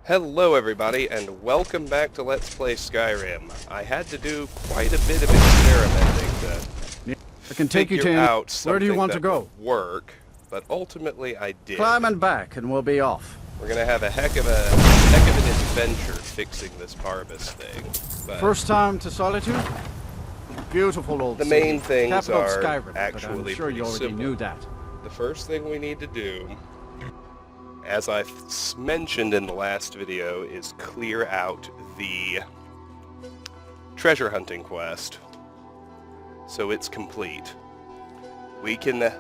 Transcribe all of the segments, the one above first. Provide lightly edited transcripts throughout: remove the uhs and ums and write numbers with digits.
Hello everybody, and welcome back to Let's Play Skyrim. I had to do quite a bit of experimenting I can take you figure to out where do you something want to that go? would work, but ultimately I did. Climb and back, and we'll be off. We're gonna have a heck of an adventure fixing this Barbas thing. But First time to Solitude? Beautiful old the city. main things Capital of are Skyrim, actually but I'm sure pretty you already simple. knew that. The first thing we need to do, as I mentioned in the last video, is clear out the treasure hunting quest so it's complete. We can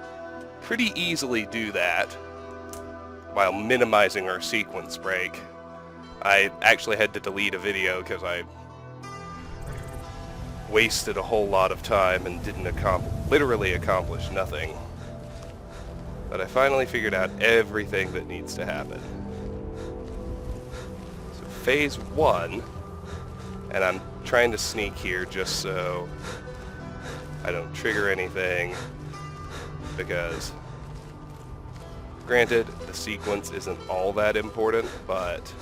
pretty easily do that while minimizing our sequence break. I actually had to delete a video because I wasted a whole lot of time and didn't literally accomplish nothing. But I finally figured out everything that needs to happen. So phase 1, and I'm trying to sneak here just so I don't trigger anything, because granted, the sequence isn't all that important, but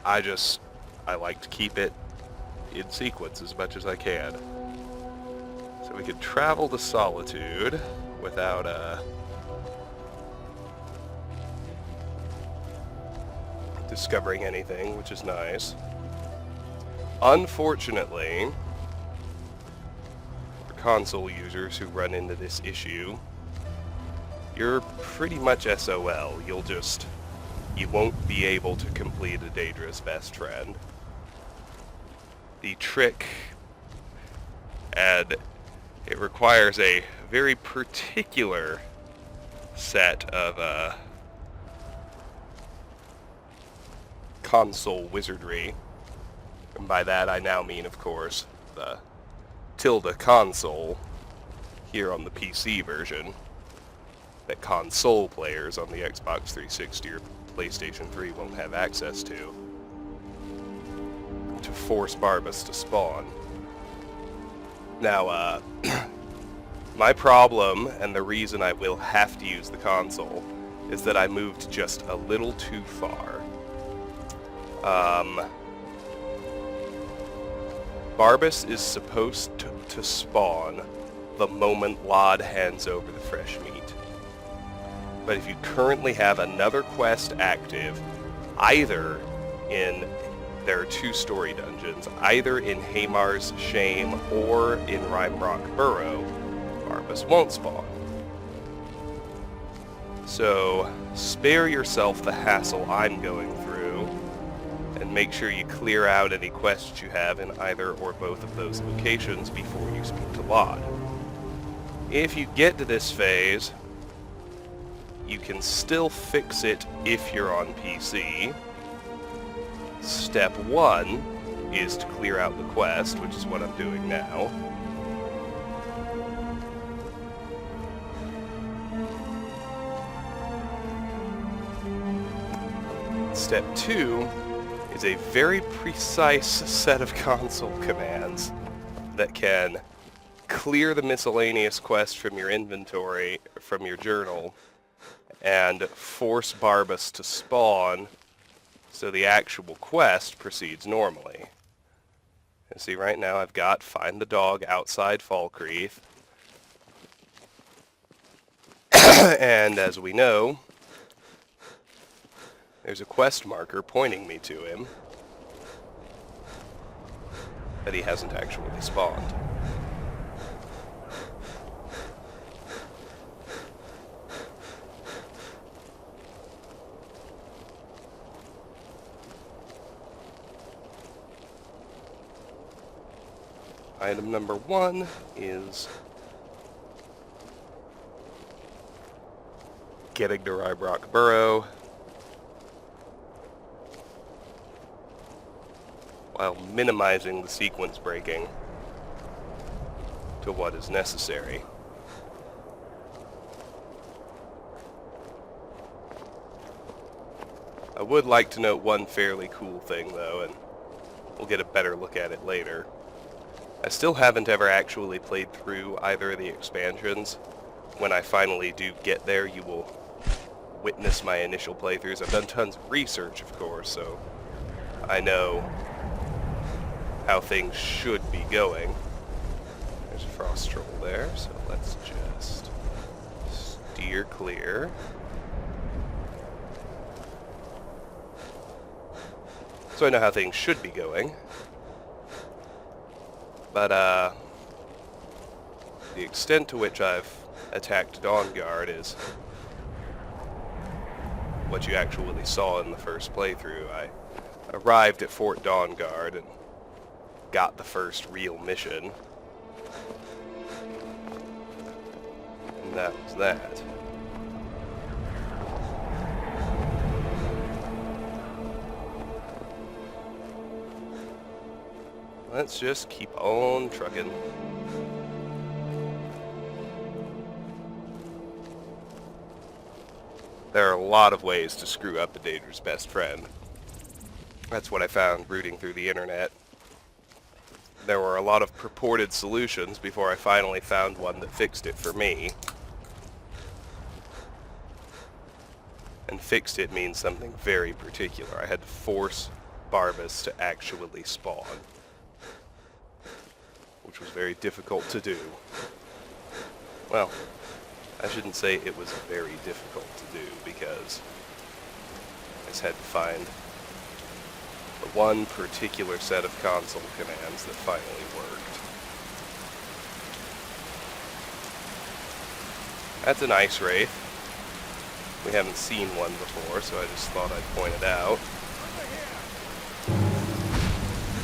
I like to keep it in sequence as much as I can. So we could travel to Solitude without discovering anything, which is nice. Unfortunately, for console users who run into this issue, you're pretty much SOL. You won't be able to complete a Daedra's best friend. The trick, and it requires a very particular set of console wizardry, and by that I now mean, of course, the tilde console here on the PC version that console players on the Xbox 360 or PlayStation 3 won't have access to force Barbas to spawn. Now, my problem, and the reason I will have to use the console, is that I moved just a little too far. Barbas is supposed to spawn the moment Lod hands over the fresh meat. But if you currently have another quest active, there are 2 story dungeons, either in Haymar's Shame or in Rimerock Burrow, Barbas won't spawn. So spare yourself the hassle I'm going through, and make sure you clear out any quests you have in either or both of those locations before you speak to Lod. If you get to this phase, you can still fix it if you're on PC. Step 1 is to clear out the quest, which is what I'm doing now. Step 2 is a very precise set of console commands that can clear the miscellaneous quest from your inventory, from your journal, and force Barbas to spawn so the actual quest proceeds normally. And see, right now I've got Find the Dog outside Falkreath. And as we know, there's a quest marker pointing me to him, but he hasn't actually spawned. Item number 1 is getting to Rimerock Burrow while minimizing the sequence breaking to what is necessary. I would like to note one fairly cool thing though, and we'll get a better look at it later. I still haven't ever actually played through either of the expansions. When I finally do get there, you will witness my initial playthroughs. I've done tons of research, of course, so I know how things should be going. There's a frost troll there, so let's just steer clear. So I know how things should be going. But, the extent to which I've attacked Dengeir is what you actually saw in the first playthrough. I arrived at Fort Dengeir and got the first real mission. And that was that. Let's just keep on trucking. There are a lot of ways to screw up the Daedra's best friend. That's what I found rooting through the internet. There were a lot of purported solutions before I finally found one that fixed it for me. And fixed it means something very particular. I had to force Barbas to actually spawn, which was very difficult to do. Well, I shouldn't say it was very difficult to do, because I just had to find the one particular set of console commands that finally worked. That's an ice wraith. We haven't seen one before, so I just thought I'd point it out.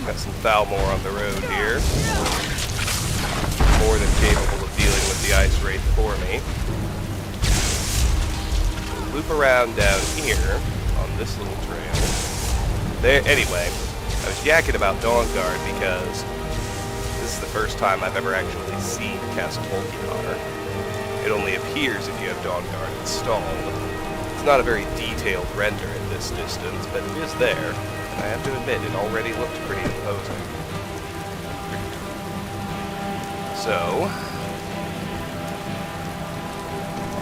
Got some Thalmor on the road here. More than capable of dealing with the ice wraith for me. We'll loop around down here on this little trail. There. Anyway, I was yakking about Dengeir because this is the first time I've ever actually seen Castle Falkreath. It only appears if you have Dengeir installed. It's not a very detailed render at this distance, but it is there. And I have to admit, it already looked pretty imposing. So,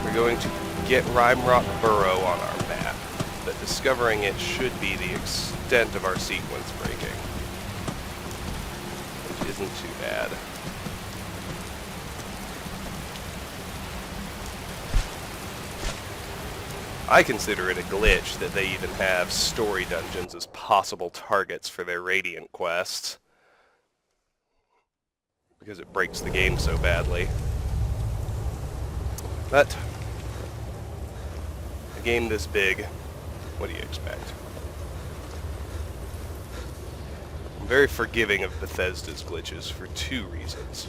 we're going to get Rimerock Burrow on our map, but discovering it should be the extent of our sequence breaking, which isn't too bad. I consider it a glitch that they even have story dungeons as possible targets for their Radiant quests, because it breaks the game so badly. But a game this big, what do you expect? I'm very forgiving of Bethesda's glitches for two reasons.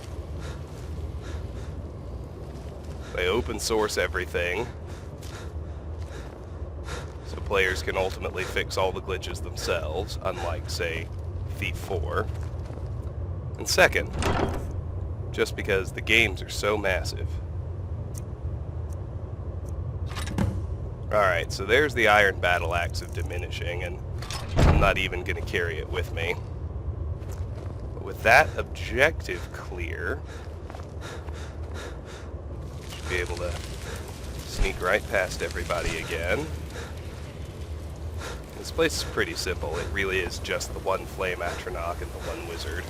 They open source everything, so players can ultimately fix all the glitches themselves, unlike, say, Thief 4. And second, just because the games are so massive. Alright, so there's the Iron Battle Axe of Diminishing, and I'm not even going to carry it with me. But with that objective clear, should be able to sneak right past everybody again. This place is pretty simple. It really is just the one Flame Atronach and the one Wizard.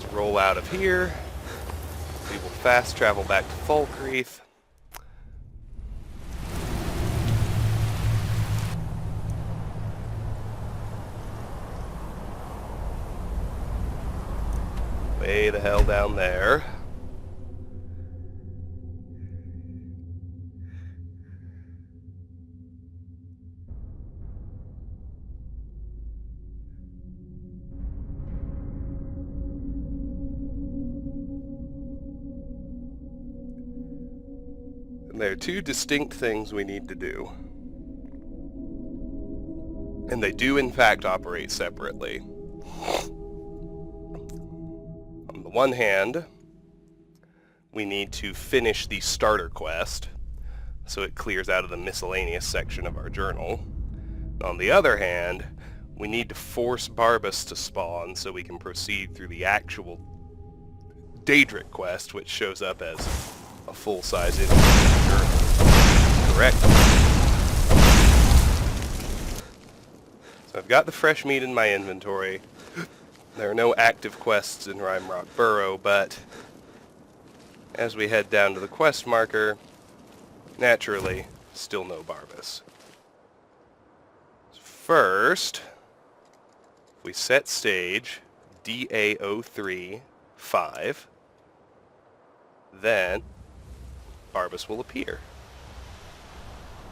Let's roll out of here. We will fast travel back to Falkreath. Way the hell down there. There are two distinct things we need to do. And they do in fact operate separately. On the one hand, we need to finish the starter quest, so it clears out of the miscellaneous section of our journal. On the other hand, we need to force Barbas to spawn so we can proceed through the actual Daedric quest, which shows up as a full-size inventory. Correct. So I've got the fresh meat in my inventory. There are no active quests in Rimerock Burrow, but as we head down to the quest marker, naturally, still no Barbas. First, we set stage DA03-5, then Barbas will appear.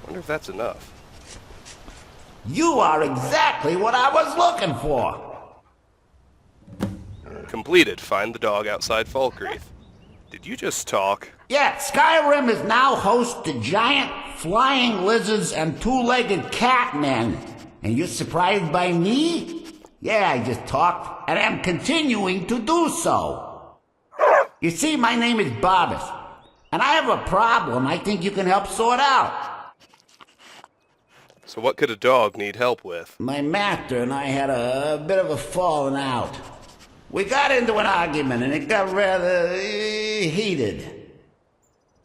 I wonder if that's enough. You are exactly what I was looking for. Completed. Find the dog outside Falkreath. Did you just talk? Yeah, Skyrim is now host to giant flying lizards and two-legged cat men. And you're surprised by me? Yeah, I just talked, and I'm continuing to do so. You see, my name is Barbas, and I have a problem I think you can help sort out. So what could a dog need help with? My master and I had a bit of a falling out. We got into an argument, and it got rather heated.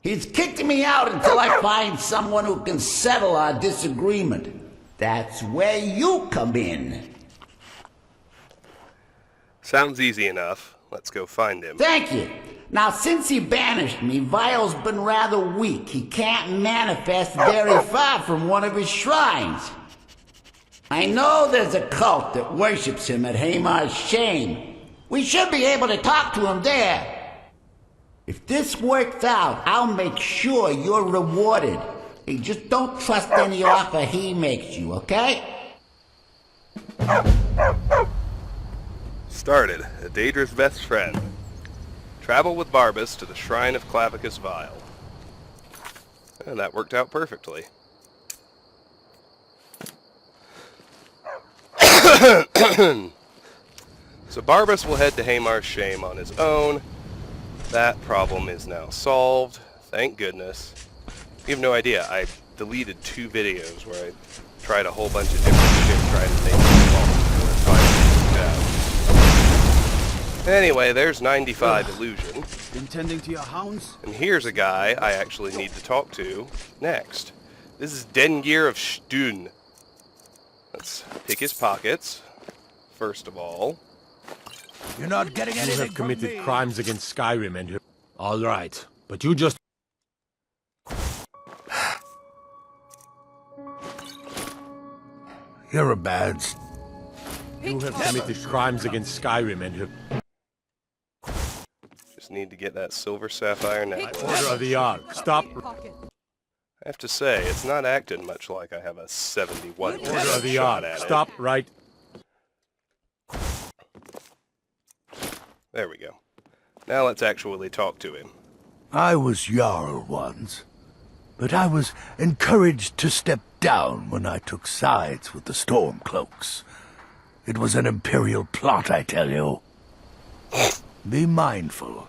He's kicked me out until I find someone who can settle our disagreement. That's where you come in. Sounds easy enough. Let's go find him. Thank you. Now, since he banished me, Vile's been rather weak. He can't manifest very far from one of his shrines. I know there's a cult that worships him at Hamar's Shame. We should be able to talk to him there. If this works out, I'll make sure you're rewarded. Hey, just don't trust any offer he makes you, okay? Started. A Daedra's best friend. Travel with Barbas to the shrine of Clavicus Vile. And that worked out perfectly. So Barbas will head to Hamar's Shame on his own. That problem is now solved. Thank goodness. You have no idea. I deleted 2 videos where I tried a whole bunch of different shit trying to make it fall before it finally worked out. Anyway, there's 95 illusion. Intending to your hounds? And here's a guy I actually need to talk to next. This is Dengeir of Stuhn. Let's pick his pockets, first of all. You're not getting anything. You have committed crimes against Skyrim and... All right, but you just... You're a bad... You have committed crimes against Skyrim and... Just need to get that silver sapphire necklace. Order of the Ark. Stop. I have to say, it's not acting much like I have a 71% Order of the shot Ark. at it. Stop right. There we go. Now let's actually talk to him. I was Jarl once, but I was encouraged to step down when I took sides with the Stormcloaks. It was an imperial plot, I tell you. Be mindful.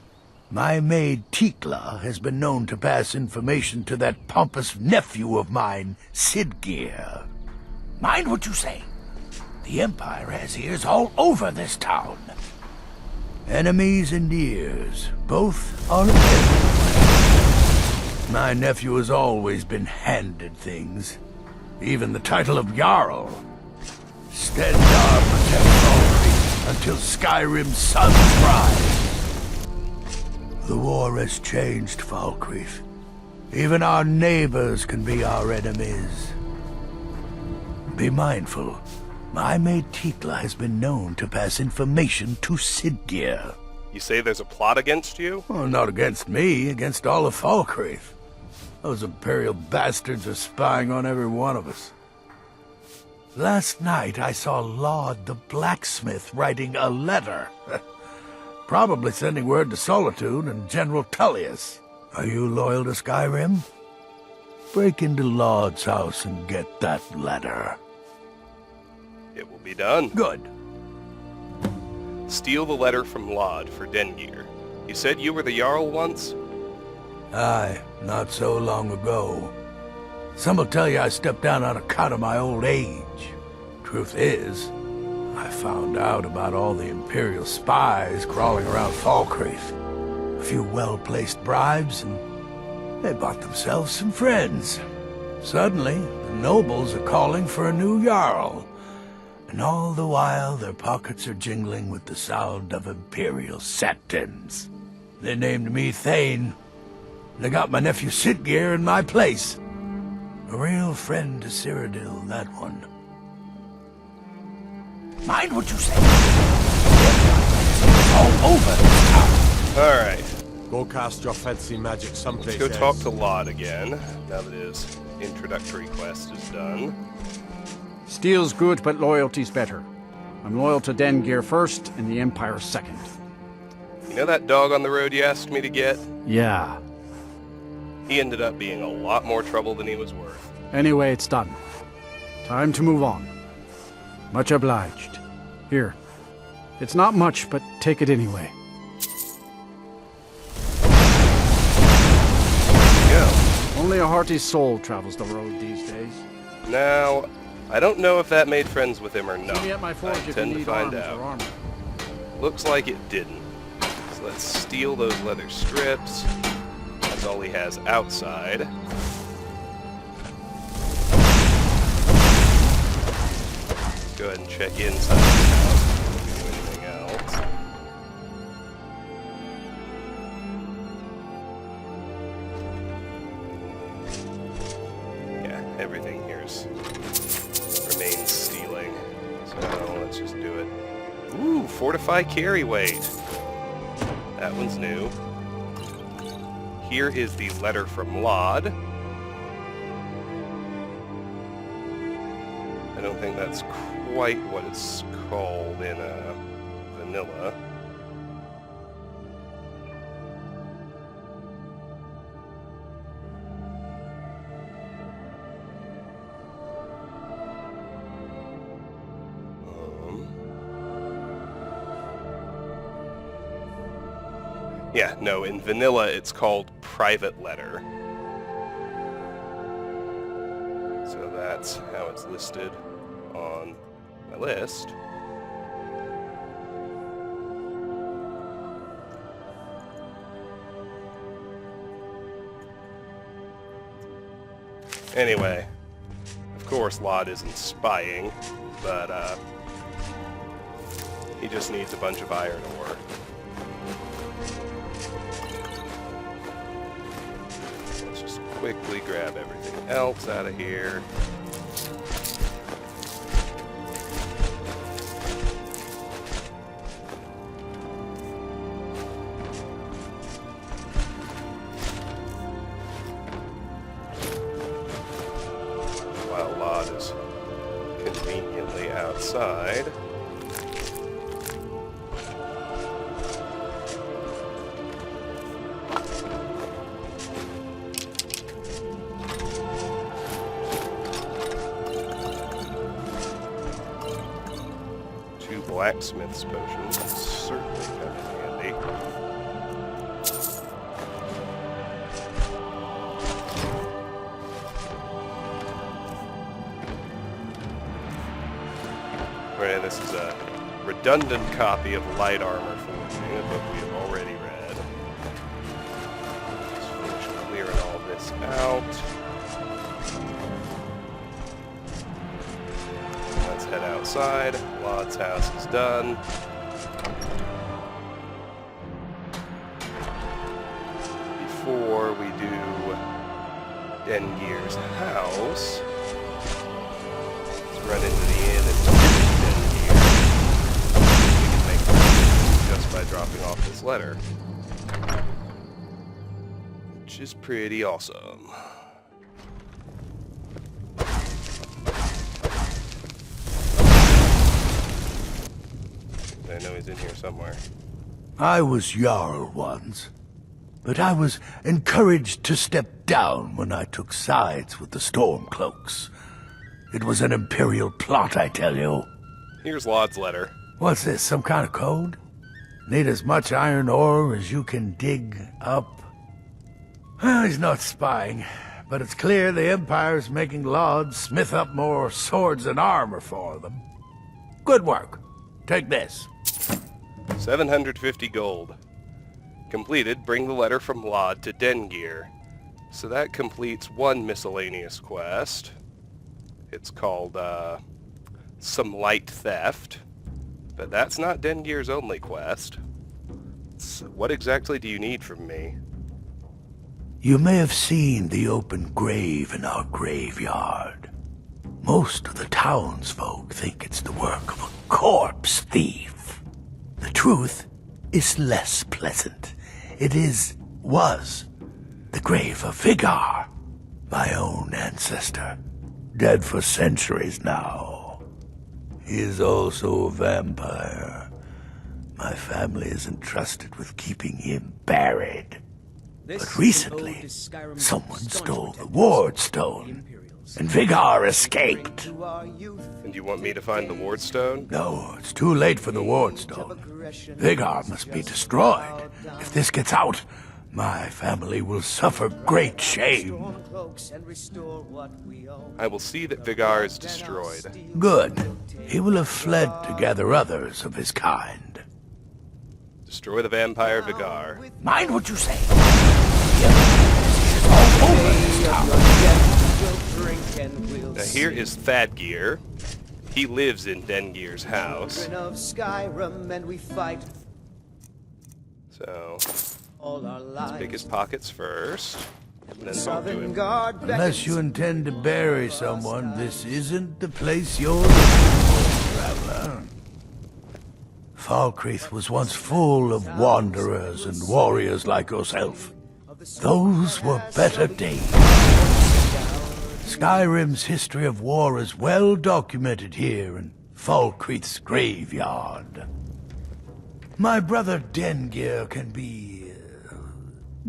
My maid Tikla has been known to pass information to that pompous nephew of mine, Siddgeir. Mind what you say. The Empire has ears all over this town. Enemies and ears, both are everywhere. My nephew has always been handed things. Even the title of Jarl. Stendarr protects Falkreath until Skyrim's suns rise. The war has changed Falkreath. Even our neighbors can be our enemies. Be mindful. My maid Tikla has been known to pass information to Siddgeir. You say there's a plot against you? Well, not against me, against all of Falkreath. Those imperial bastards are spying on every one of us. Last night I saw Laud the blacksmith writing a letter. Probably sending word to Solitude and General Tullius. Are you loyal to Skyrim? Break into Laud's house and get that letter. It will be done. Good. Steal the letter from Laud for Dengeir. You said you were the Jarl once? Aye, not so long ago. Some will tell you I stepped down on account of my old age. Truth is, I found out about all the Imperial spies crawling around Falkreath. A few well-placed bribes, and they bought themselves some friends. Suddenly, the nobles are calling for a new Jarl. And all the while, their pockets are jingling with the sound of Imperial satins. They named me Thane. They got my nephew Siddgeir in my place. A real friend to Cyrodiil, that one. Mind what you say. All over this town. Alright, Go cast your fancy magic someplace go talk else. to Lod again, now that his introductory quest is done. Steel's good, but loyalty's better. I'm loyal to Dengeir first, and the Empire second. You know that dog on the road you asked me to get? Yeah. He ended up being a lot more trouble than he was worth. Anyway, it's done. Time to move on. Much obliged. Here. It's not much, but take it anyway. Go. Only a hearty soul travels the road these days. Now, I don't know if that made friends with him or not. See me at my forge I if you tend to need find arms out. or armor. Looks like it didn't. So let's steal those leather strips. That's all he has outside. Go ahead and check inside his house before we do anything else. Yeah, everything here's remains stealing. So let's just do it. Ooh, Fortify Carry Weight. That one's new. Here is the letter from Lod. I don't think that's quite what it's called in vanilla. Yeah, no, in vanilla it's called private letter. So that's how it's listed on my list. Anyway, of course Lod isn't spying, but he just needs a bunch of iron ore. Let's just quickly grab everything else out of here. While Lod is conveniently outside. Two blacksmith's potions certainly come in handy. Right, this is a redundant copy of Light Armor Forging, a book we have already read. Let's finish clearing all this out. Let's head outside. Lod's house is done. Before we do Dengeir's house, let's run into the inn and Dengeir. We can make friends just by dropping off this letter. Which is pretty awesome. I know he's in here somewhere. I was Jarl once, but I was encouraged to step down when I took sides with the Stormcloaks. It was an Imperial plot, I tell you. Here's Lod's letter. What's this, some kind of code? Need as much iron ore as you can dig up? Well, he's not spying, but it's clear the Empire's making Lod smith up more swords and armor for them. Good work. Take this. 750 gold. Completed, bring the letter from Lod to Dengeir. So that completes one miscellaneous quest. It's called, Some Light Theft. But that's not Dengeir's only quest. So what exactly do you need from me? You may have seen the open grave in our graveyard. Most of the townsfolk think it's the work of a corpse thief. The truth is less pleasant. It was the grave of Vigar, my own ancestor, dead for centuries now. He is also a vampire. My family is entrusted with keeping him buried. But recently, someone stole the ward stone, and Vigar escaped. And you want me to find the ward stone? No, it's too late for the ward stone. Vigar must be destroyed. If this gets out, my family will suffer great shame. I will see that Vigar is destroyed. Good. He will have fled to gather others of his kind. Destroy the vampire Vigar. Mind what you say. All over this town. Now here is Thadgeir. He lives in Dengeir's house. So, let's pick his pockets first, and then talk to him. Unless you intend to bury someone, this isn't the place you're looking for, traveler. Falkreath was once full of wanderers and warriors like yourself. Those were better days. Skyrim's history of war is well documented here in Falkreath's graveyard. My brother Dengeir can be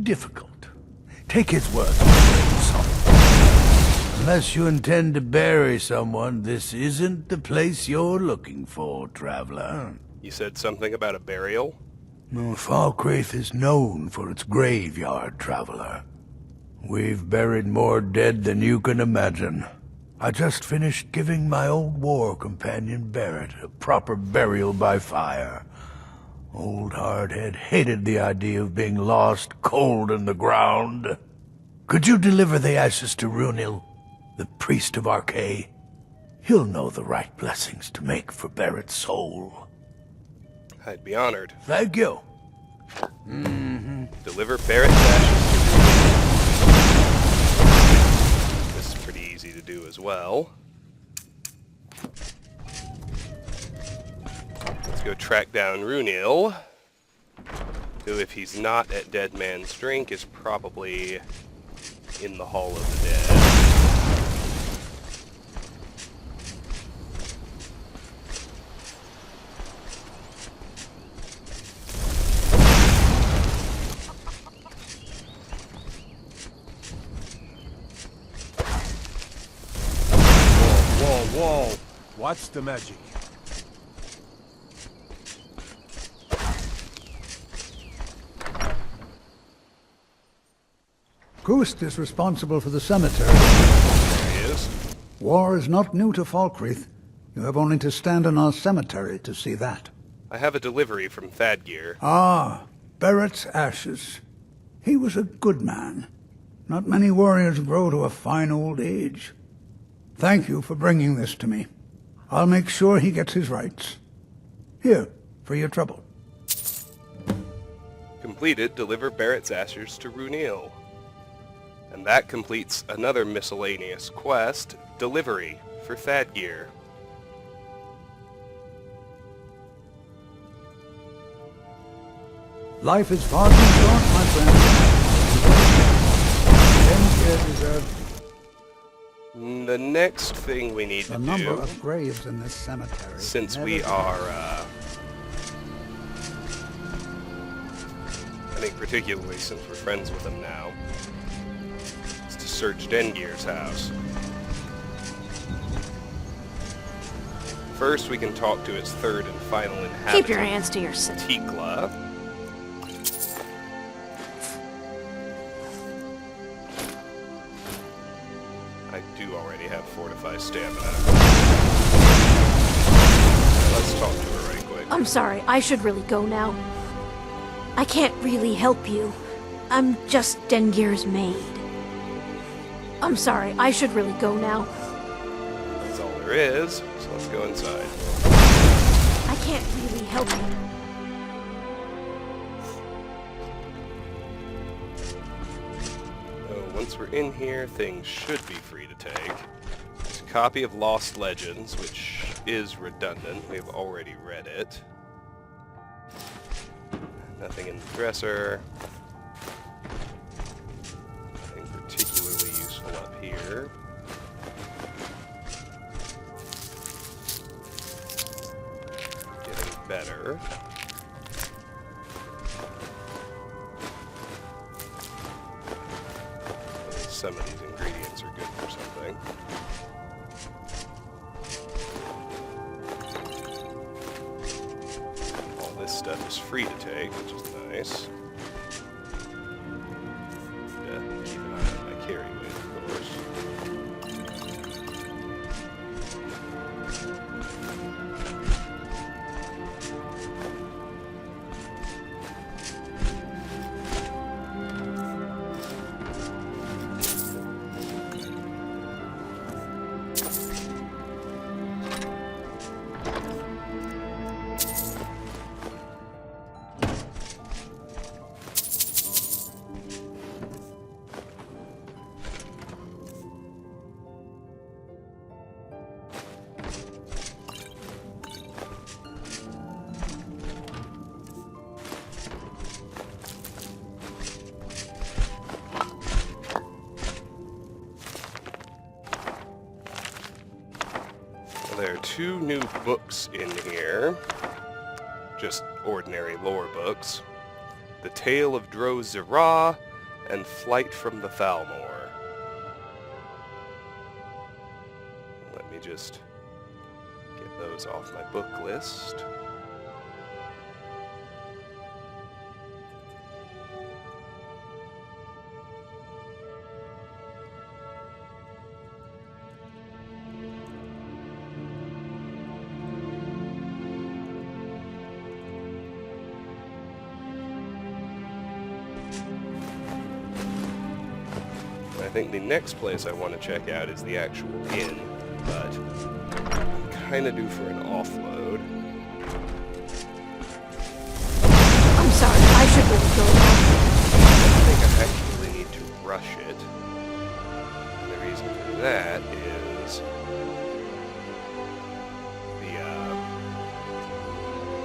difficult. Take his word for it. Unless you intend to bury someone, this isn't the place you're looking for, traveler. You said something about a burial? No, Falkreath is known for its graveyard, traveler. We've buried more dead than you can imagine. I just finished giving my old war companion Barrett a proper burial by fire. Old Hardhead hated the idea of being lost cold in the ground. Could you deliver the ashes to Runil, the priest of Arkay? He'll know the right blessings to make for Barrett's soul. I'd be honored. Thank you. Deliver Barrett's ashes to This is pretty easy to do as well. Let's go track down Runil, who, if he's not at Dead Man's Drink, is probably in the Hall of the Dead. Whoa! What's the magic? Gust is responsible for the cemetery. There he is. War is not new to Falkreath. You have only to stand in our cemetery to see that. I have a delivery from Thadgeir. Ah, Barrett's ashes. He was a good man. Not many warriors grow to a fine old age. Thank you for bringing this to me. I'll make sure he gets his rights. Here, for your trouble. Completed, deliver Barrett's ashes to Runil. And that completes another miscellaneous quest, delivery for Thadgeir. Life is far too short, my friend. Dengeir deserved The next thing we need the to number do, of graves in this cemetery. since we are, I think particularly since we're friends with him now, is to search Dengeir's house. First, we can talk to its third and final inhabitant, Keep your hands to yourself. Tikla. I do already have Fortify stamina. Let's talk to her right quick. I'm sorry, I should really go now. I can't really help you. I'm just Dengeir's maid. I'm sorry, I should really go now. That's all there is, so let's go inside. I can't really help you. Once we're in here, things should be free to take. There's a copy of Lost Legends, which is redundant. We've already read it. Nothing in the dresser. Nothing particularly useful up here. Getting better. Some of these ingredients are good for something. All this stuff is free to take, which is nice. Keep an eye on my carry weight, of course. There are 2 new books in here, just ordinary lore books. The Tale of Dro-Zira and Flight from the Thalmor. Let me just get those off my book list. I think the next place I want to check out is the actual inn, but I'm kind of due for an offload. I'm sorry, I should really go now. I think I actually need to rush it. And the reason for that is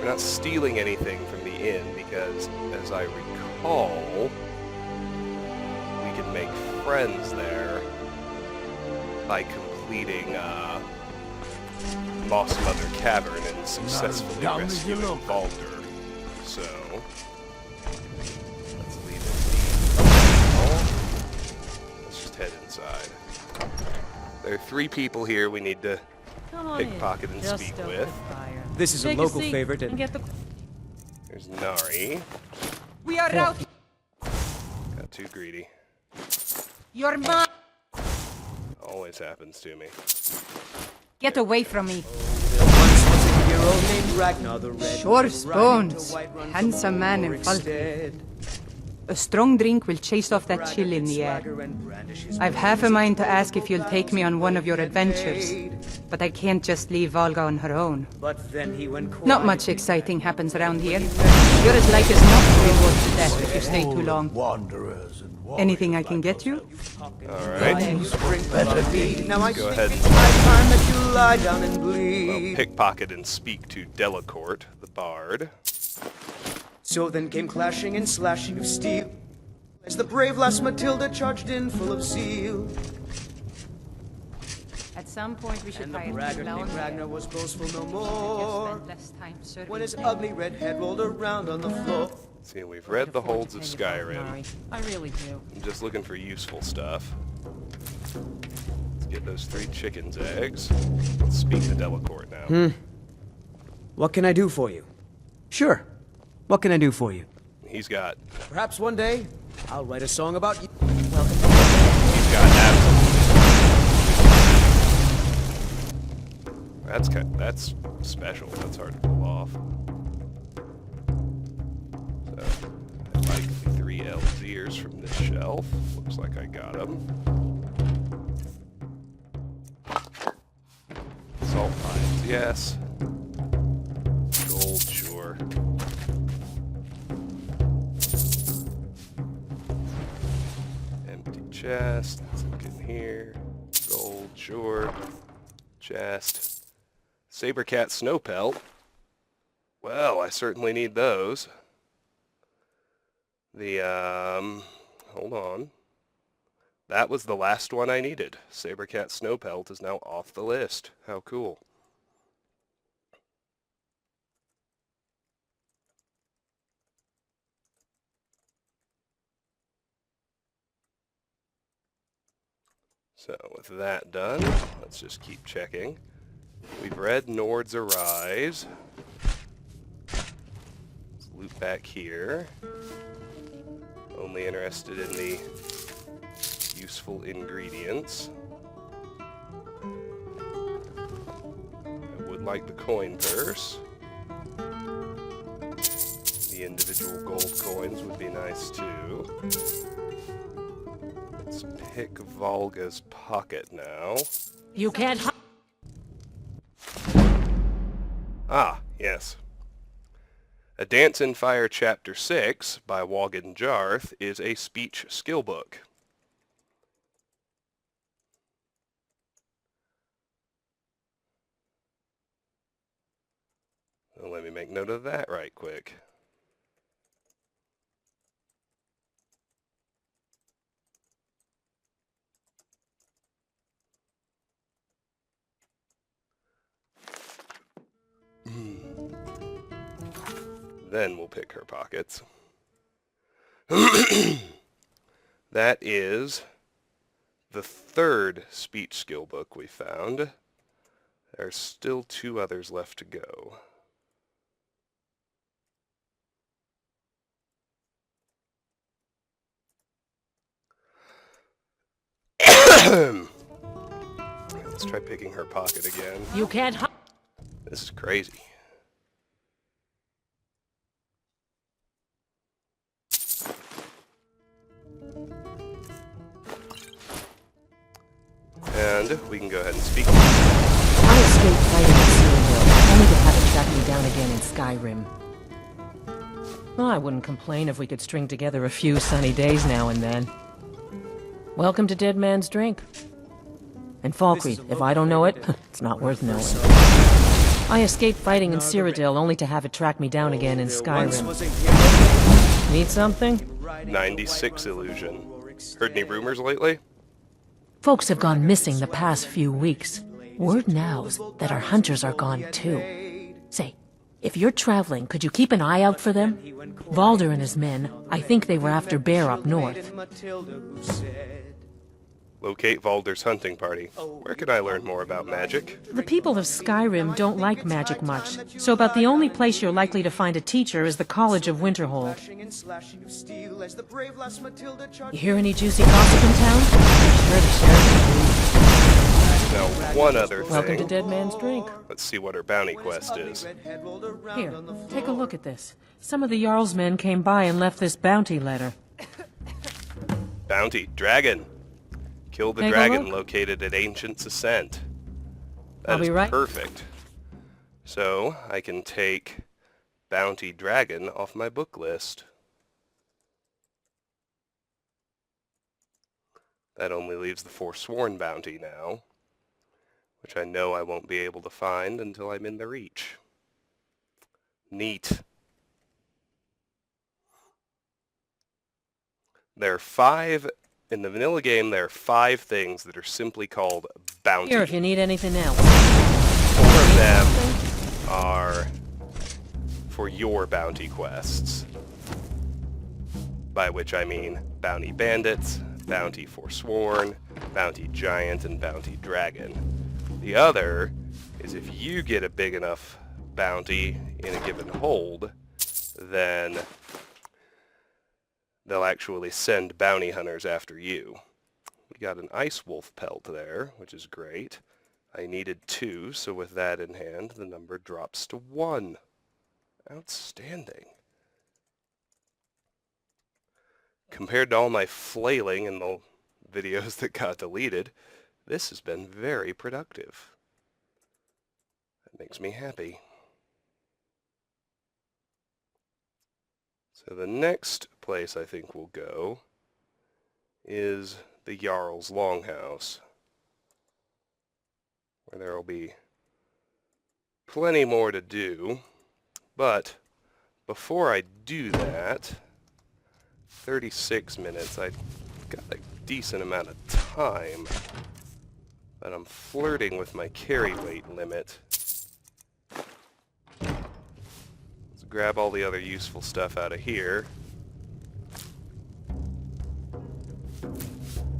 we're not stealing anything from the inn because, as I recall, we can make friends there by completing Moss Mother Cavern and successfully rescuing Balder. So let's leave it be. Let's just head inside. There are 3 people here we need to pickpocket and speak with. This is a local favorite. There's Nari. We are out. Got too greedy. Your mom. Always happens to me. Get away from me. Once was a hero named Ragnar the Red. Short stones. Handsome man in Falkreath. A strong drink will chase off that chill in the air. I've half a mind to ask if you'll take me on one of your adventures, but I can't just leave Valga on her own. But then he went Not much exciting happens around here. You're as like as not to be bored to death if you stay too long. Wanderers and Anything I can get you? Alright. Now I Go ahead. think it's my time that you lie down and Well, bleed. pickpocket and speak to Delacourt, the bard. So then came clashing and slashing of steel, as the brave lass Matilda charged in full of zeal. At some point we should And the hire braggart named Ragnar was boastful no more, when his ugly red head rolled around on the floor. See, we've read the holds of Skyrim. I really do. I'm just looking for useful stuff. Let's get those 3 chickens' eggs. Let's speak to Delacourt now. What can I do for you? Sure. What can I do for you? He's got Perhaps one day, I'll write a song about you. That's special. That's hard to pull off. So, I'd like the 3 elves' ears from this shelf. Looks like I got them. Salt pines, yes. Gold, sure. Empty chest. Let's look in here. Gold, sure. Chest. Sabre cat snow pelt. Well, I certainly need those. Hold on. That was the last one I needed. Sabre cat snow pelt is now off the list. How cool. So with that done, let's just keep checking. We've read Nord's Arise. Let's loop back here. Only interested in the useful ingredients. I would like the coin purse. The individual gold coins would be nice too. Let's pick Volga's pocket now. You can't Ah, yes. A Dance in Fire Chapter 6 by Wogan Jarth is a speech skill book. Well, let me make note of that right quick. Then we'll pick her pockets. That is the 3rd speech skill book we found. There's still 2 others left to go. Let's try picking her pocket again. You can't This is crazy. And we can go ahead and speak. I escaped fighting in Siddgeir, only to have it track me down again in Skyrim. Well, I wouldn't complain if we could string together a few sunny days now and then. Welcome to Dead Man's Drink. And Falkreath, if I don't know it, it's not worth knowing. I escaped fighting in Cyrodiil only to have it track me down again in Skyrim. Need something? 96 illusion. Heard any rumors lately? Folks have gone missing the past few weeks. Word now's that our hunters are gone too. Say, if you're traveling, could you keep an eye out for them? Valder and his men, I think they were after bear up north. Locate Valder's hunting party. Where can I learn more about magic? The people of Skyrim don't like magic much, so about the only place you're likely to find a teacher is the College of Winterhold. You hear any juicy gossip in town? Be sure to share it. Now, one other thing. Welcome to Dead Man's Drink. Let's see what her bounty quest is. Here, take a look at this. Some of the Jarl's men came by and left this bounty letter. Bounty. Dragon. Kill the Take a dragon look. located at Ancient's Ascent. I'll That is be right- perfect. So, I can take Bounty Dragon off my book list. That only leaves the Forsworn bounty now, which I know I won't be able to find until I'm in the Reach. Neat. There are 5... In the vanilla game, there are 5 things that are simply called bounty. Here, if you need anything else. 4 of them are for your bounty quests, by which I mean Bounty Bandits, Bounty Forsworn, Bounty Giant, and Bounty Dragon. The other is if you get a big enough bounty in a given hold, then they'll actually send bounty hunters after you. We got an Ice Wolf pelt there, which is great. I needed 2, so with that in hand, the number drops to 1. Outstanding. Compared to all my flailing in the videos that got deleted, this has been very productive. That makes me happy. So the next place I think we'll go is the Jarl's Longhouse, where there will be plenty more to do. But before I do that, 36 minutes, I got a decent amount of time, but I'm flirting with my carry weight limit. Let's grab all the other useful stuff out of here.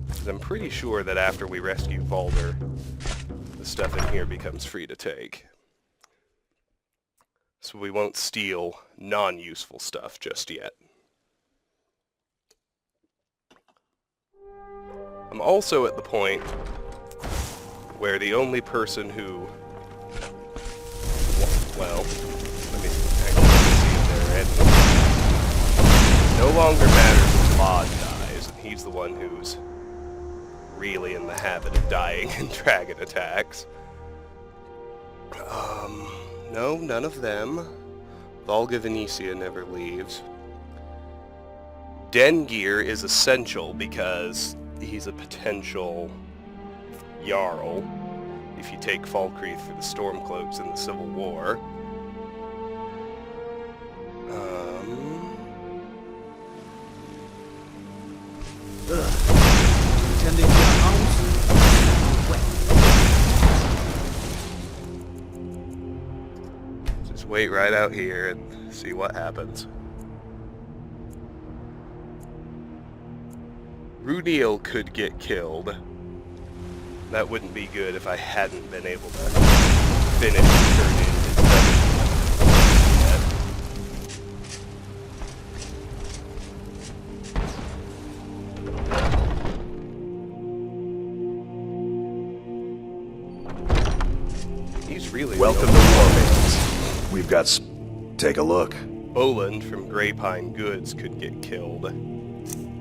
Because I'm pretty sure that after we rescue Balder, the stuff in here becomes free to take. So we won't steal non-useful stuff just yet. I'm also at the point where the only person who... Well, let me actually see if they're any. No longer matters if Lod dies, and he's the one who's really in the habit of dying in dragon attacks. No, none of them. Volga Venetia never leaves. Dengeir is essential because he's a potential Jarl if you take Falkreath for the Stormcloaks in the Civil War. Tending to your house? Just wait right out here and see what happens. Rudiel could get killed. That wouldn't be good if I hadn't been able to finish and turn in his yet. He's really welcome to Warmanes. We've got take a look. Boland from Greypine Goods could get killed.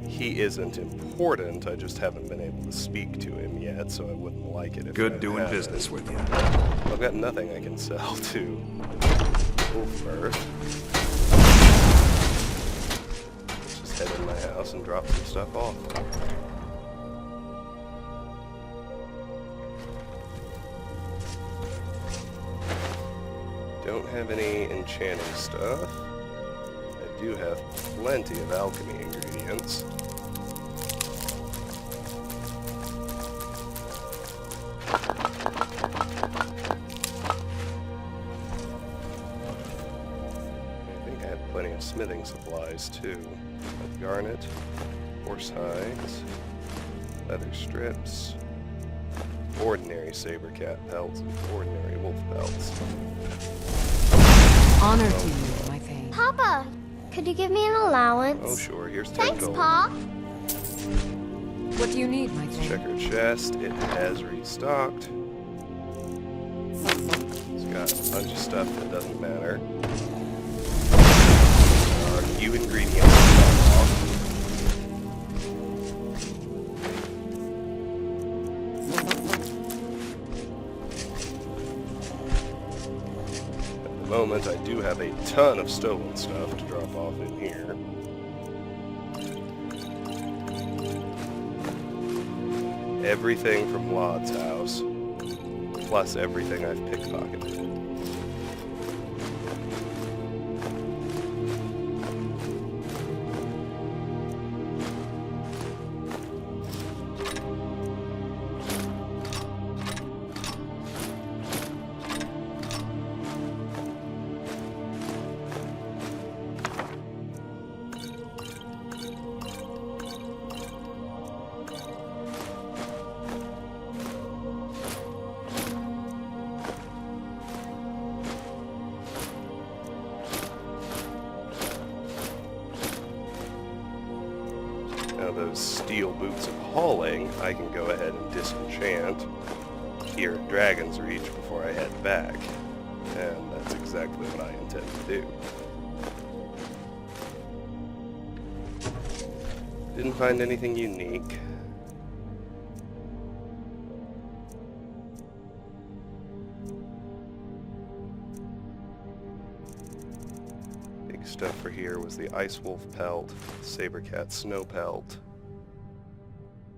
He isn't important, I just haven't been able to speak to him yet, so I wouldn't like it if Good doing business with you. I've got nothing I can sell to Ulfmer. Let's just head in my house and drop some stuff off. Don't have any enchanting stuff. I do have plenty of alchemy ingredients. Smithing supplies too. Like garnet, horse hides, leather strips, ordinary saber cat pelts, and ordinary wolf pelts. Honor to you, my thing. Papa, could you give me an allowance? Oh sure, here's 10 Thanks, gold. Pa. What do you need, my thing? Check her chest, it has restocked. It's got a bunch of stuff that doesn't matter. Few ingredients to start off. At the moment, I do have a ton of stolen stuff to drop off in here. Everything from Lod's house, plus everything I've pickpocketed. Now those steel boots of hauling, I can go ahead and disenchant here at Dragon's Reach before I head back. And that's exactly what I intend to do. Didn't find anything unique. Big stuff for here was the Ice Wolf Pelt, Sabre Cat Snow Pelt.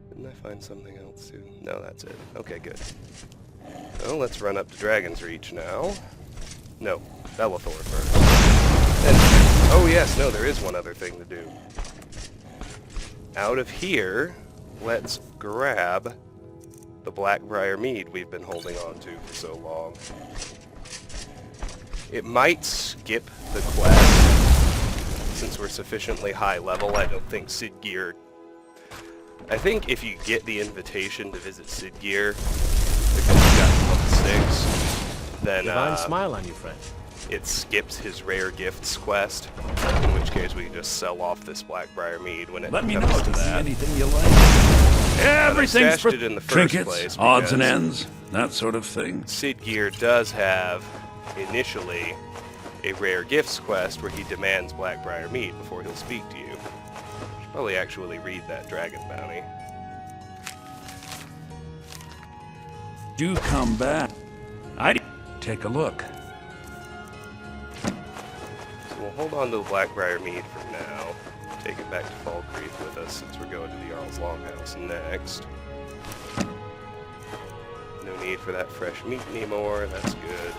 Didn't I find something else too? No, that's it. Okay, good. Well, let's run up to Dragon's Reach now. No, Bellathor first. And, oh yes, no, there is one other thing to do. Out of here, let's grab the Blackbriar Mead we've been holding on to for so long. It might skip the quest, since we're sufficiently high level. I don't think Siddgeir... I think if you get the invitation to visit Siddgeir, because you got level 6, then Divine smile on you, friend. it skips his rare gifts quest, in which case we can just sell off this Blackbriar Mead when it Let me comes know to if you see that. anything you like. Everything's stashed for it in the first trinkets, place odds and because- ends, that sort of thing. Siddgeir does have, initially, a rare gifts quest where he demands Blackbriar Mead before he'll speak to you. Should probably actually read that dragon bounty. Do come back. Take a look. So we'll hold on to the Blackbriar Mead for now. Take it back to Falkreath with us since we're going to the Jarl's Longhouse next. No need for that fresh meat anymore, that's good.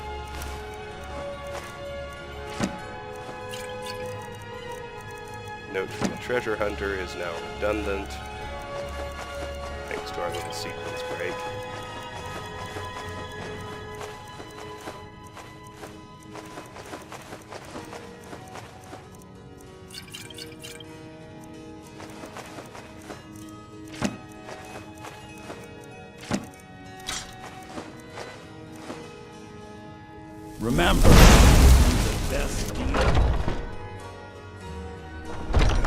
Note from the treasure hunter is now redundant, thanks to our little sequence break. Remember, the best deal.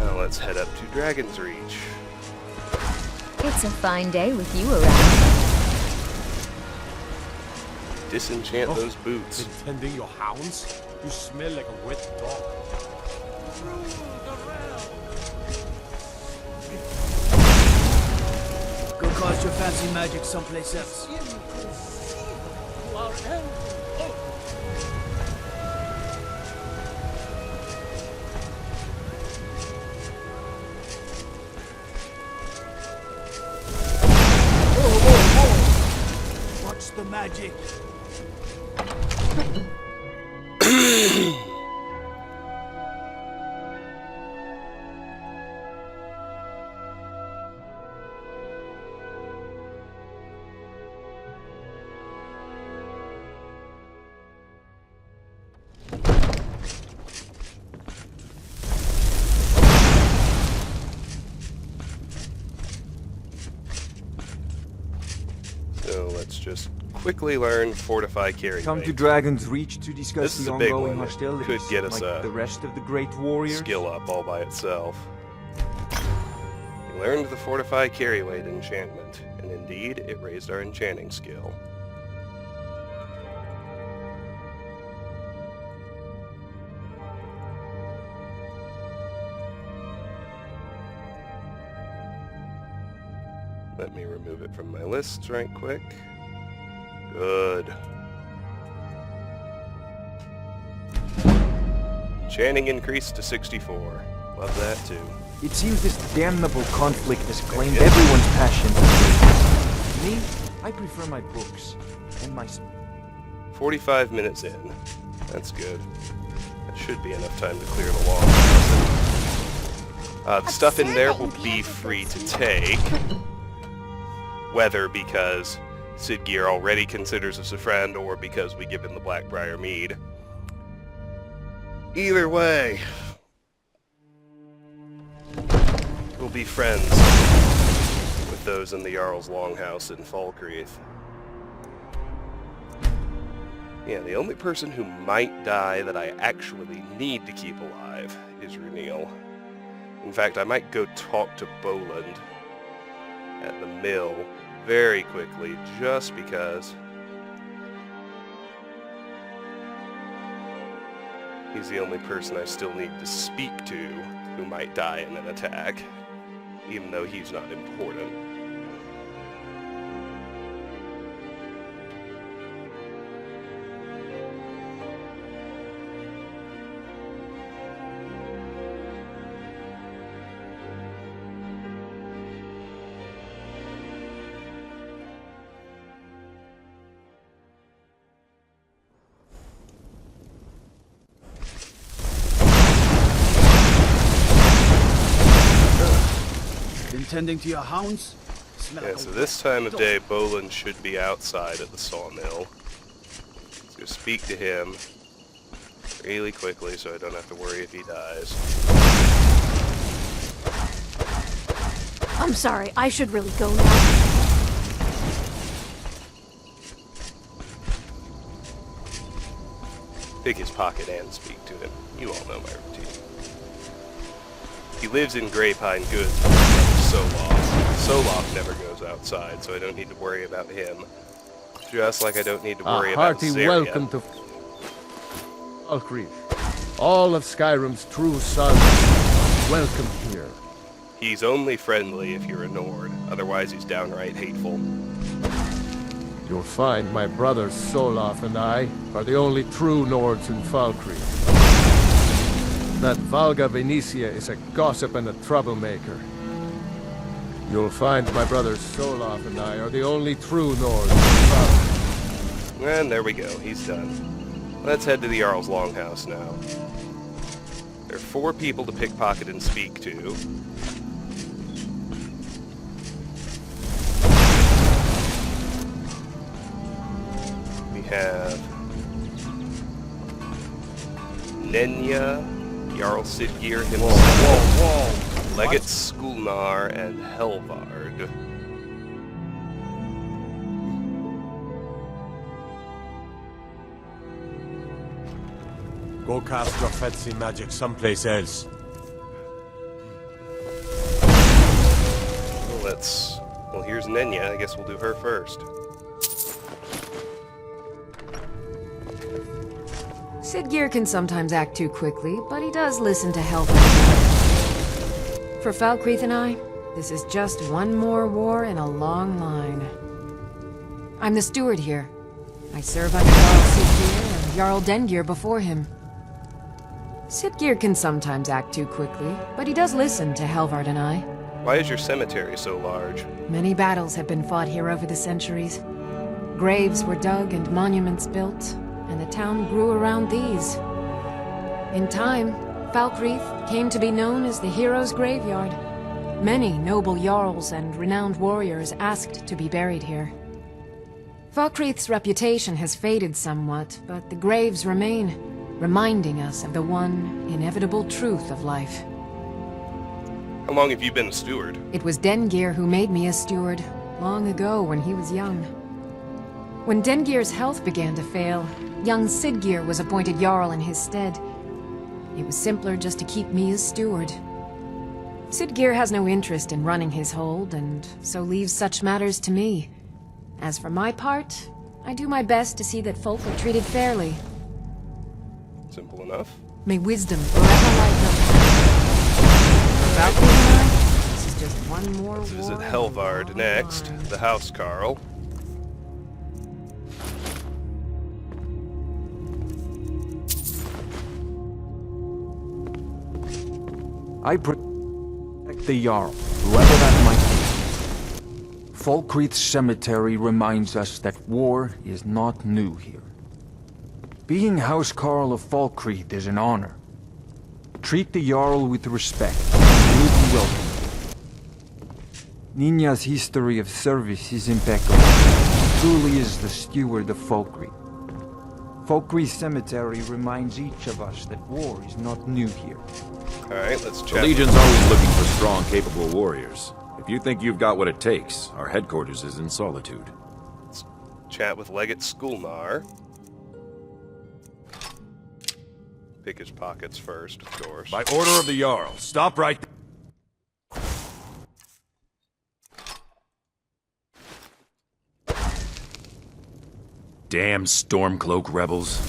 Now let's head up to Dragon's Reach. It's a fine day with you around. Disenchant those boots. Been tending your hounds? You smell like a wet dog. Go cause your fancy magic someplace else. Watch the magic. So let's just quickly learn Fortify Carry Come to Weight. Dragon's Reach to discuss This is the a big ongoing one. It hostilities, could get us like a the rest of the great warriors. skill up all by itself. We learned the Fortify Carry Weight enchantment, and indeed, it raised our enchanting skill. Let me remove it from my lists right quick. Good. Enchanting increased to 64. Love that too. It seems this damnable conflict has claimed everyone's passion. Me, I prefer my books and my... 45 minutes in. That's good. That should be enough time to clear the wall. The stuff in there will be free to take. Whether because Siddgeir already considers us a friend or because we give him the Blackbriar Mead. Either way, we'll be friends with those in the Jarl's Longhouse in Falkreath. Yeah, the only person who might die that I actually need to keep alive is Runil. In fact, I might go talk to Boland at the mill very quickly, just because He's the only person I still need to speak to who might die in an attack, even though he's not important. Tending to your hounds? Yeah, so this time of day, Bolin should be outside at the sawmill. Let's go speak to him really quickly so I don't have to worry if he dies. I'm sorry, I should really go now. Pick his pocket and speak to him. You all know my routine. He lives in Greypine Goods, Soloff never goes outside, so I don't need to worry about him. Just like I don't need to worry about hearty Zaria. welcome to Falkreath. All of Skyrim's true sons, welcome here. He's only friendly if you're a Nord, otherwise he's downright hateful. You'll find my brother Soloff and I are the only true Nords in Falkreath. That Valga Venetia is a gossip and a troublemaker. You'll find my brother Soloff and I are the only true Nords in Falkreath. And there we go, he's done. Let's head to the Jarl's Longhouse now. There are 4 people to pickpocket and speak to. We have Nenya, Jarl Siddgeir himself, Legate Skulnar, and Helvard. Go cast your fancy magic someplace else. Well, here's Nenya. I guess we'll do her first. Siddgeir can sometimes act too quickly, but he does listen to Helvard. For Falkreath and I, this is just one more war in a long line. I'm the steward here. I serve under Jarl Siddgeir and Jarl Dengeir before him. Siddgeir can sometimes act too quickly, but he does listen to Helvard and I. Why is your cemetery so large? Many battles have been fought here over the centuries. Graves were dug and monuments built, and the town grew around these. In time, Falkreath came to be known as the Heroes' Graveyard. Many noble jarls and renowned warriors asked to be buried here. Falkreath's reputation has faded somewhat, but the graves remain, reminding us of the one inevitable truth of life. How long have you been a steward? It was Dengeir who made me a steward, long ago when he was young. When Dengeir's health began to fail, young Siddgeir was appointed Jarl in his stead. It was simpler just to keep me as steward. Siddgeir has no interest in running his hold, and so leaves such matters to me. As for my part, I do my best to see that folk are treated fairly. Simple enough. May wisdom forever light your path. Falkreath and I, this is just one more Let's visit war Helvard next, the Housecarl. I protect the Jarl, whoever that might be. Falkreath's cemetery reminds us that war is not new here. Being Housecarl of Falkreath is an honor. Treat the Jarl with respect, and you'll be welcome. Ninya's history of service is impeccable. She truly is the steward of Falkreath. Falkreath Cemetery reminds each of us that war is not new here. Alright, let's The chat. Legion's always looking for strong, capable warriors. If you think you've got what it takes, our headquarters is in Solitude. Let's chat with Legate Skulnar. Pick his pockets first, of course. By order of the Jarl, stop right there. Damn Stormcloak rebels.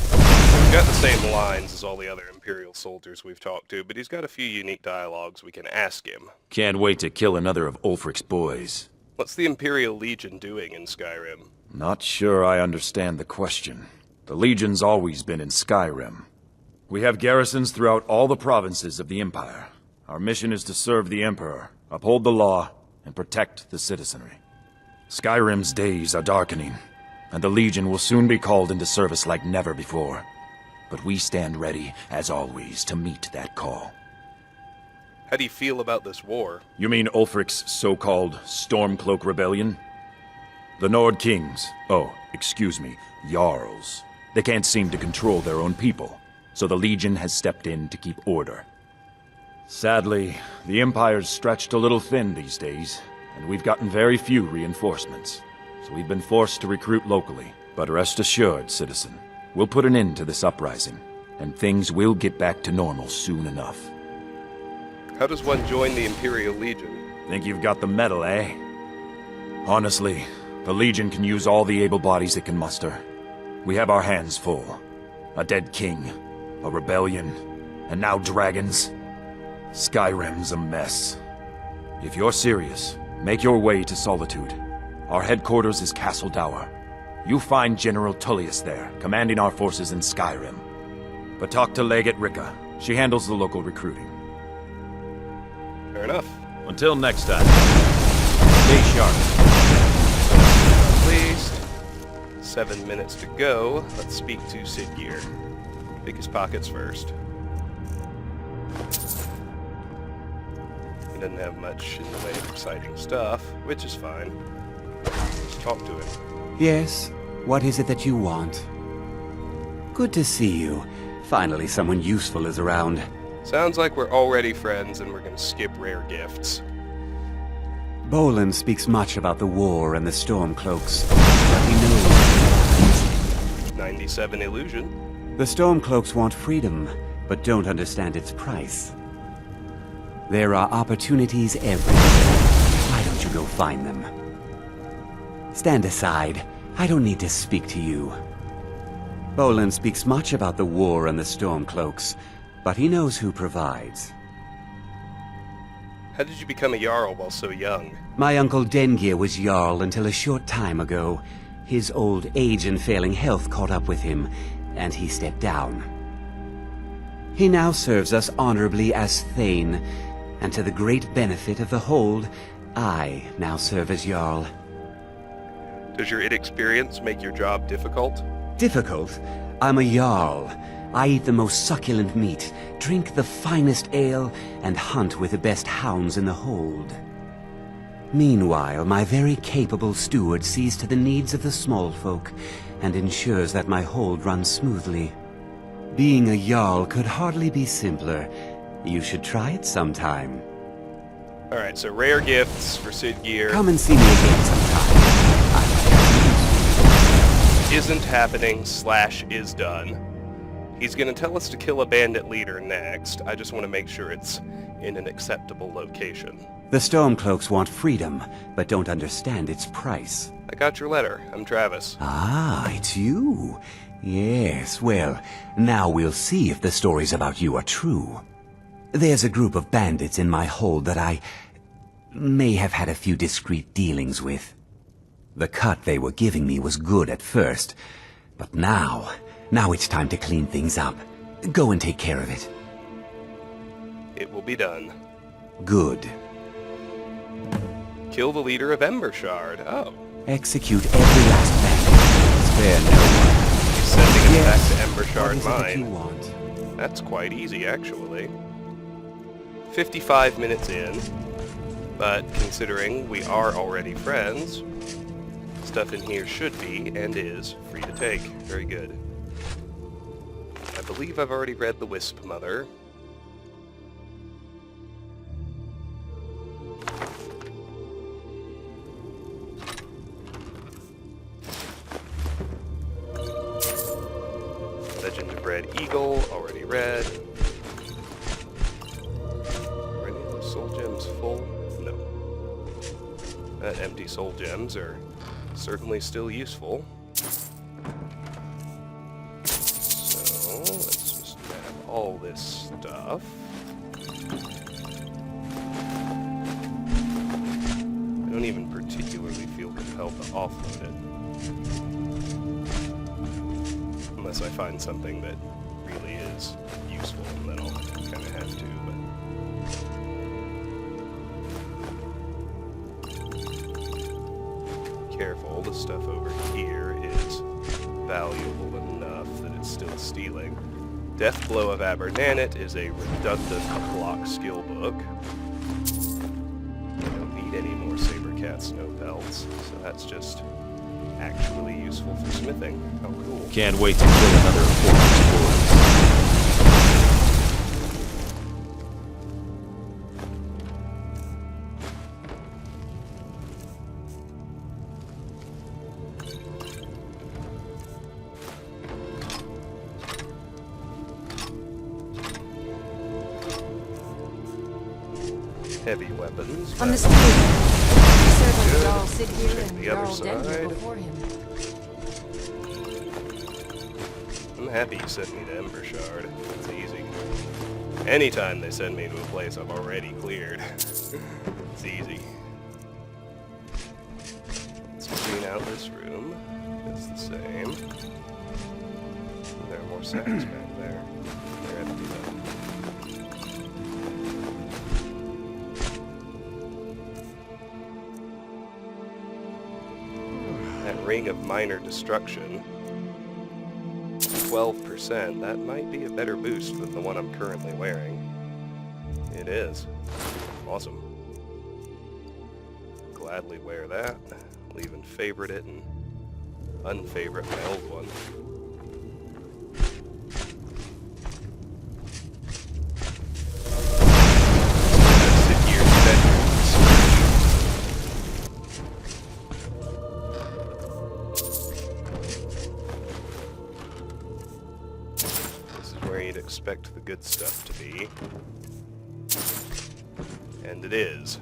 He's got the same lines as all the other Imperial soldiers we've talked to, but he's got a few unique dialogues we can ask him. Can't wait to kill another of Ulfric's boys. What's the Imperial Legion doing in Skyrim? Not sure I understand the question. The Legion's always been in Skyrim. We have garrisons throughout all the provinces of the Empire. Our mission is to serve the Emperor, uphold the law, and protect the citizenry. Skyrim's days are darkening, and the Legion will soon be called into service like never before. But we stand ready, as always, to meet that call. How do you feel about this war? You mean Ulfric's so-called Stormcloak Rebellion? The Nord Kings, excuse me, Jarls. They can't seem to control their own people, so the Legion has stepped in to keep order. Sadly, the Empire's stretched a little thin these days, and we've gotten very few reinforcements, so we've been forced to recruit locally. But rest assured, citizen, we'll put an end to this uprising, and things will get back to normal soon enough. How does one join the Imperial Legion? Think you've got the mettle, eh? Honestly, the Legion can use all the able bodies it can muster. We have our hands full. A dead king, a rebellion, and now dragons. Skyrim's a mess. If you're serious, make your way to Solitude. Our headquarters is Castle Dower. You find General Tullius there, commanding our forces in Skyrim. But talk to Legate Ricka. She handles the local recruiting. Fair enough. Until next time, stay sharp. At least 7 minutes to go. Let's speak to Siddgeir. Pick his pockets first. He doesn't have much in the way of exciting stuff, which is fine. Just talk to him. Yes? What is it that you want? Good to see you. Finally, someone useful is around. Sounds like we're already friends and we're gonna skip rare gifts. Bolin speaks much about the war and the Stormcloaks, but he knows 97 illusion. the Stormcloaks want freedom, but don't understand its price. There are opportunities everywhere. Why don't you go find them? Stand aside. I don't need to speak to you. Bolin speaks much about the war and the Stormcloaks, but he knows who provides. How did you become a Jarl while so young? My uncle Dengeir was Jarl until a short time ago. His old age and failing health caught up with him, and he stepped down. He now serves us honorably as Thane, and to the great benefit of the Hold, I now serve as Jarl. Does your inexperience make your job difficult? Difficult? I'm a Jarl. I eat the most succulent meat, drink the finest ale, and hunt with the best hounds in the Hold. Meanwhile, my very capable steward sees to the needs of the small folk, and ensures that my Hold runs smoothly. Being a Jarl could hardly be simpler. You should try it sometime. Alright, so rare gifts for Siddgeir. Come and see me again sometime. Isn't happening / is done. He's gonna tell us to kill a bandit leader next. I just want to make sure it's in an acceptable location. The Stormcloaks want freedom, but don't understand its price. I got your letter. I'm Travis. Ah, it's you. Yes, well, now we'll see if the stories about you are true. There's a group of bandits in my hold that I may have had a few discreet dealings with. The cut they were giving me was good at first, but now it's time to clean things up. Go and take care of it. It will be done. Good. Kill the leader of Embershard. Oh. Execute every last bandit. Spare no one. He's sending us Yes. back to Embershard What is it that you Mine. want? That's quite easy, actually. 55 minutes in, but considering we are already friends, stuff in here should be, and is, free to take. Very good. I believe I've already read The Wisp Mother. Legend of Red Eagle, already read. Are any of those soul gems full? No. Empty soul gems are certainly still useful. So, all this stuff. I don't even particularly feel compelled to offload it. Unless I find something that really is useful, and then I'll kind of have to, but... Careful, the stuff over here is valuable enough that it's still stealing. Death Blow of Abernanet is a redundant block skill book. I don't need any more Sabre Snow Pelts, so that's just actually useful for smithing. How cool. Can't wait to kill another Fortify. Heavy weapons. On the street, he served under Jarl Siddgeir Check and the other Jarl Dengeir side. before him. I'm happy you sent me to Embershard. It's easy. Anytime they send me to a place I've already cleared, it's easy. Let's clean out this room. It's the same. There are more sacks back there. They're empty though. That Ring of Minor Destruction, 12%, that might be a better boost than the one I'm currently wearing. It is. Awesome. Gladly wear that. I'll even favorite it and unfavorite my old one. Siddgeir's bedrooms. This is where you'd expect the good stuff to be. And it is.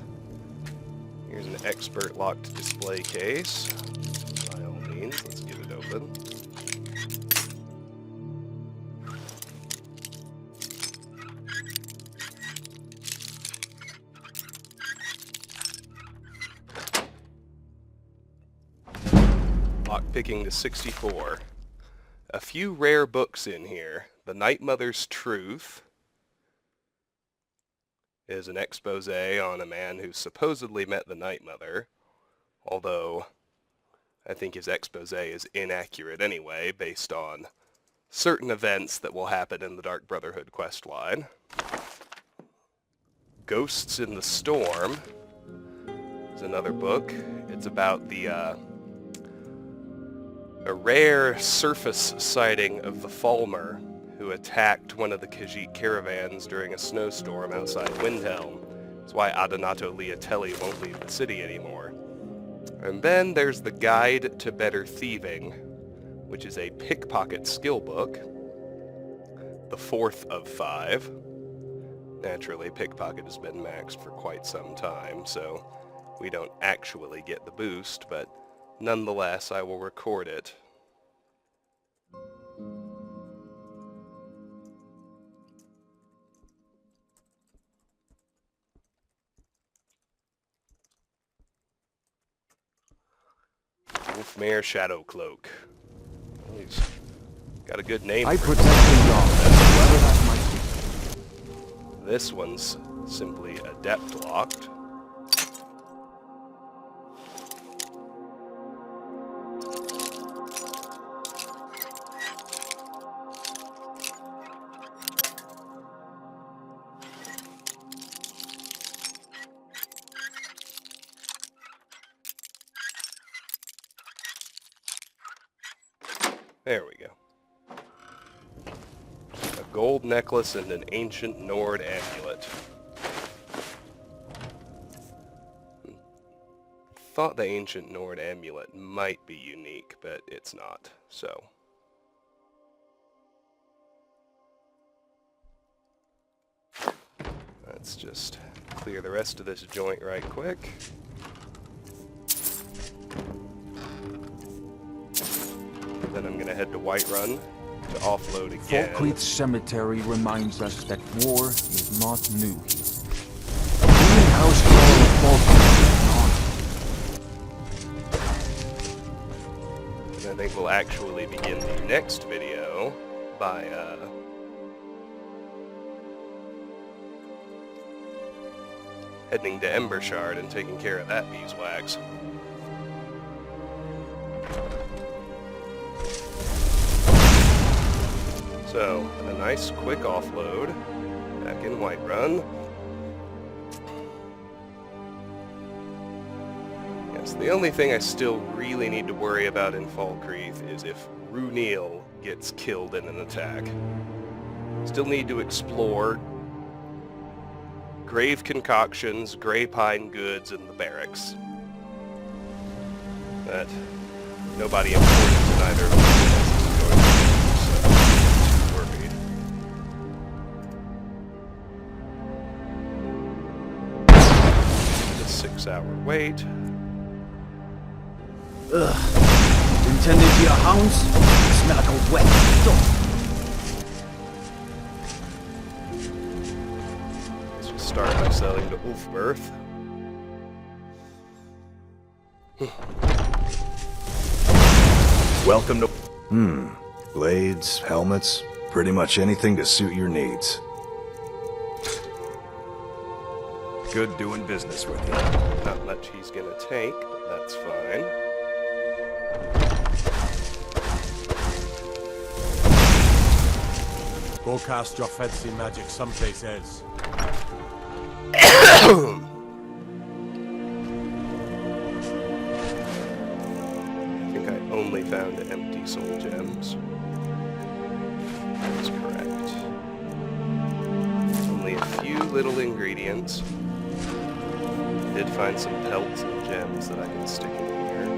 Here's an expert locked display case. By all means, let's get it open. Lockpicking to 64. A few rare books in here. The Night Mother's Truth is an expose on a man who supposedly met the Night Mother, although I think his expose is inaccurate anyway, based on certain events that will happen in the Dark Brotherhood questline. Ghosts in the Storm is another book. It's about the a rare surface sighting of the Falmer who attacked one of the Khajiit caravans during a snowstorm outside Windhelm. That's why Adonato Liatelli won't leave the city anymore. And then there's the Guide to Better Thieving, which is a pickpocket skill book, the 4th of 5. Naturally, pickpocket has been maxed for quite some time, so we don't actually get the boost, but nonetheless, I will record it. Wolfmare Shadowcloak. Well, he's got a good name. I protect the Jarl, whoever that might be. This one's simply Adept locked. There we go. A gold necklace and an ancient Nord amulet. Thought the ancient Nord amulet might be unique, but it's not, so. Let's just clear the rest of this joint right quick. Then I'm going to head to Whiterun to offload again. Falkreath Cemetery reminds us that war is not new here. Even House Jarl of Falkreath is I think we'll actually begin the next video by heading to Embershard and taking care of that beeswax. So, a nice quick offload back in Whiterun. Yes, the only thing I still really need to worry about in Falkreath is if Runil gets killed in an attack. Still need to explore grave concoctions, grey pine goods, and the barracks. But nobody important in either of those places is going to be, so I'm not too worried. The 6-hour wait. Ugh. Intended to your hounds? Smell like a wet dog. Let's just start by selling to Ulfberth. Welcome to... Blades, helmets, pretty much anything to suit your needs. Good doing business with you. Not much he's gonna take, but that's fine. Go cast your fancy magic someplace else. I think I only found empty soul gems. That's correct. Only a few little ingredients. Did find some pelts and gems that I can stick in here.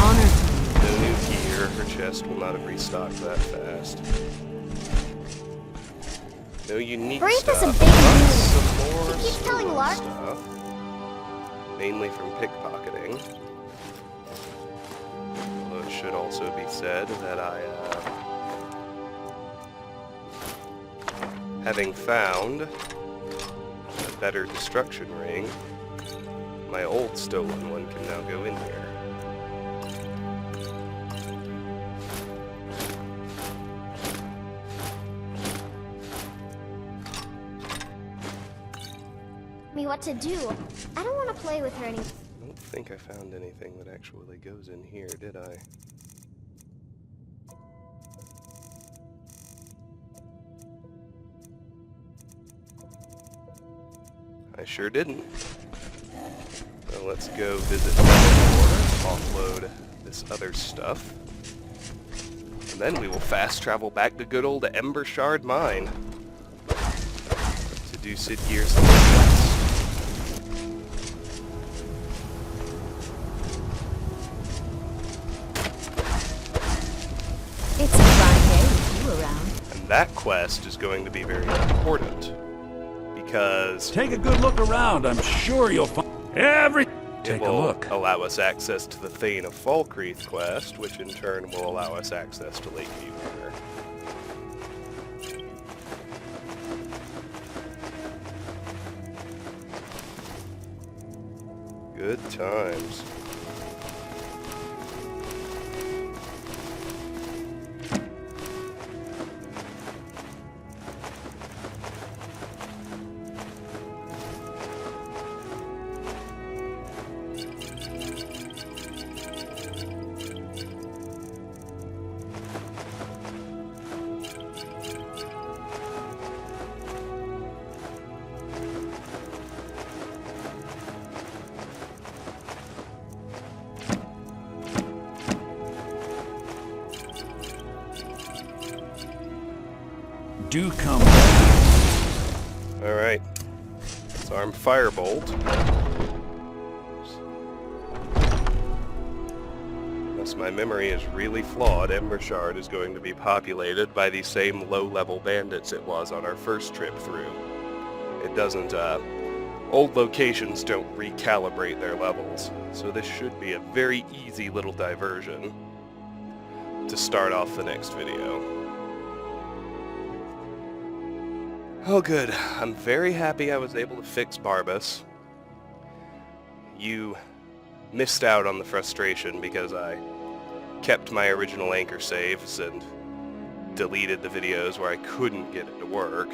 Honored. No new gear. Her chest will not have restocked that fast. No unique Brief stuff. is a big deal. Some more Keep telling stolen Lark. stuff. Mainly from pickpocketing. Although it should also be said that having found a better destruction ring, my old stolen one can now go in here. Me what to do. I don't want to play with her anymore. I don't think I found anything that actually goes in here, did I? I sure didn't. Well, let's go visit Dengeir, offload this other stuff. And then we will fast travel back to good old Embershard Mine to do Siddgeir's quest. It's a fine day with you around. And that quest is going to be very important. Because Take a good look around. I'm sure you'll find it will allow us access to the Thane of Falkreath quest, which in turn will allow us access to Lakeview Manor. Good times. Do come back. Alright. Let's arm Firebolt. Unless my memory is really flawed, Embershard is going to be populated by the same low-level bandits it was on our first trip through. It doesn't old locations don't recalibrate their levels, so this should be a very easy little diversion to start off the next video. Oh good, I'm very happy I was able to fix Barbas. You missed out on the frustration because I kept my original anchor saves and deleted the videos where I couldn't get it to work.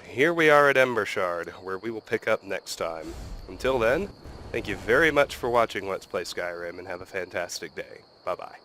Here we are at Embershard, where we will pick up next time. Until then, thank you very much for watching Let's Play Skyrim, and have a fantastic day. Bye-bye.